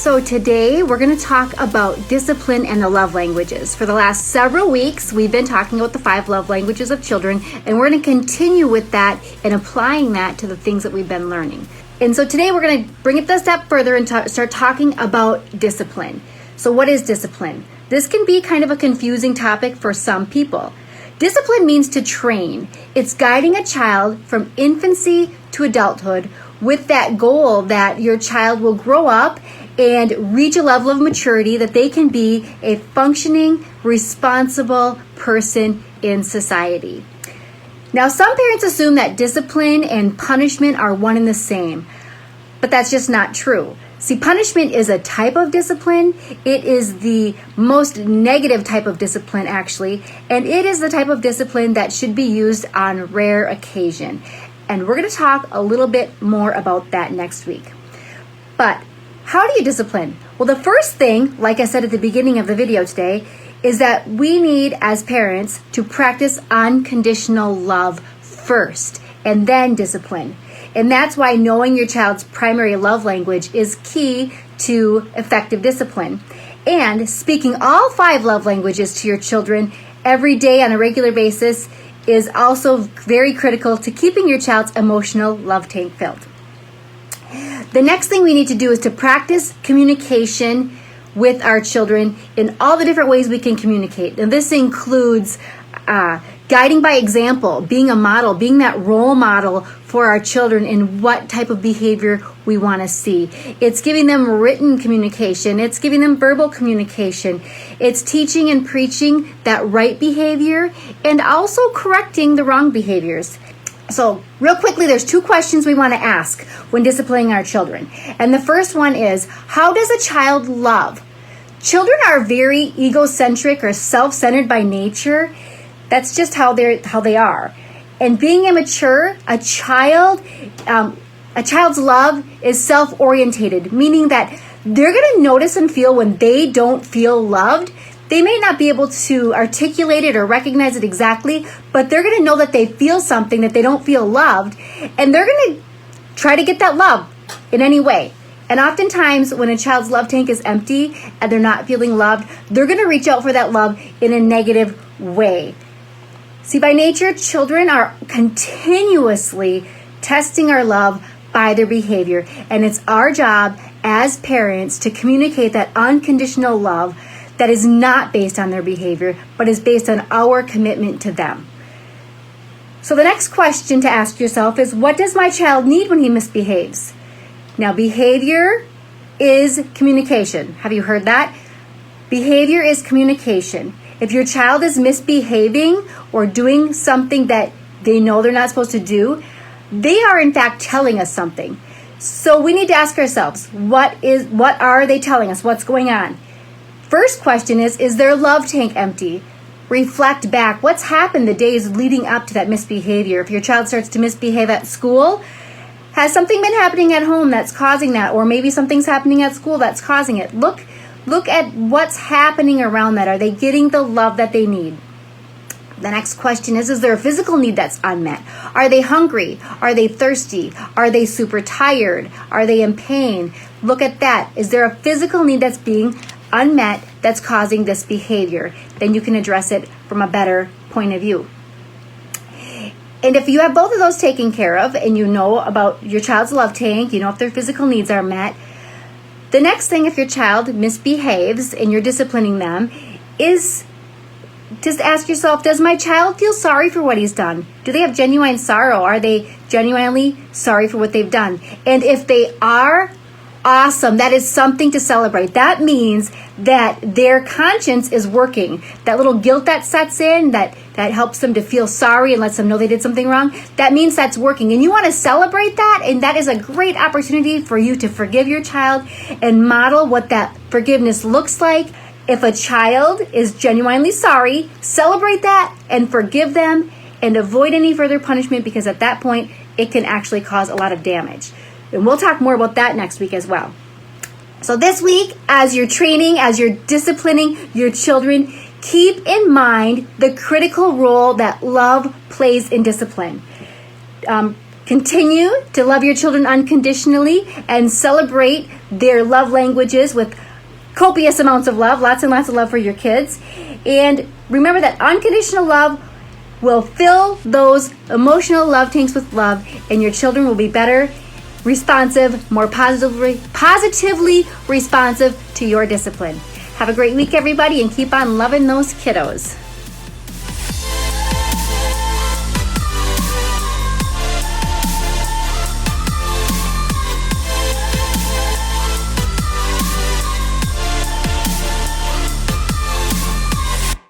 So today we're going to talk about discipline and the love languages. For the last several weeks, we've been talking about the 5 love languages of children, and we're going to continue with that and applying that to the things that we've been learning. And so today we're going to bring it a step further and start talking about discipline. So what is discipline? This can be kind of a confusing topic for some people. Discipline means to train. It's guiding a child from infancy to adulthood with that goal that your child will grow up and reach a level of maturity that they can be a functioning, responsible person in society. Now, some parents assume that discipline and punishment are one and the same, but that's just not true. See, punishment is a type of discipline. It is the most negative type of discipline, actually, and it is the type of discipline that should be used on rare occasion. And we're going to talk a little bit more about that next week. But how do you discipline? Well, the first thing, like I said at the beginning of the video today, is that we need, as parents, to practice unconditional love first and then discipline. And that's why knowing your child's primary love language is key to effective discipline. And speaking all 5 love languages to your children every day on a regular basis is also very critical to keeping your child's emotional love tank filled. The next thing we need to do is to practice communication with our children in all the different ways we can communicate. And this includes guiding by example, being a model, being that role model for our children in what type of behavior we want to see. It's giving them written communication. It's giving them verbal communication. It's teaching and preaching that right behavior and also correcting the wrong behaviors. So real quickly, there's 2 questions we want to ask when disciplining our children. And the first one is, how does a child love? Children are very egocentric or self-centered by nature. That's just how they are. And being immature, a child's love is self-orientated, meaning that they're going to notice and feel when they don't feel loved. They may not be able to articulate it or recognize it exactly, but they're going to know that they feel something, that they don't feel loved, and they're going to try to get that love in any way. And oftentimes, when a child's love tank is empty and they're not feeling loved, they're going to reach out for that love in a negative way. See, by nature, children are continuously testing our love by their behavior, and it's our job as parents to communicate that unconditional love that is not based on their behavior, but is based on our commitment to them. So the next question to ask yourself is, what does my child need when he misbehaves? Now, behavior is communication. Have you heard that? Behavior is communication. If your child is misbehaving or doing something that they know they're not supposed to do, they are in fact telling us something. So we need to ask ourselves, what are they telling us? What's going on? First question is their love tank empty? Reflect back. What's happened the days leading up to that misbehavior? If your child starts to misbehave at school, has something been happening at home that's causing that? Or maybe something's happening at school that's causing it. Look at what's happening around that. Are they getting the love that they need? The next question is there a physical need that's unmet? Are they hungry? Are they thirsty? Are they super tired? Are they in pain? Look at that. Is there a physical need that's being unmet that's causing this behavior? Then you can address it from a better point of view. And if you have both of those taken care of and you know about your child's love tank, you know if their physical needs are met, the next thing, if your child misbehaves and you're disciplining them, is just ask yourself, does my child feel sorry for what he's done? Do they have genuine sorrow? Are they genuinely sorry for what they've done? And if they are, awesome. That is something to celebrate. That means that their conscience is working. That little guilt that sets in, that helps them to feel sorry and lets them know they did something wrong, that means that's working. And you want to celebrate that, and that is a great opportunity for you to forgive your child and model what that forgiveness looks like. If a child is genuinely sorry, celebrate that and forgive them and avoid any further punishment, because at that point, it can actually cause a lot of damage. And we'll talk more about that next week as well. So this week, as you're training, as you're disciplining your children, keep in mind the critical role that love plays in discipline. Continue to love your children unconditionally and celebrate their love languages with copious amounts of love, lots and lots of love for your kids. And remember that unconditional love will fill those emotional love tanks with love, and your children will be better, responsive, more positively responsive to your discipline. Have a great week, everybody, and keep on loving those kiddos.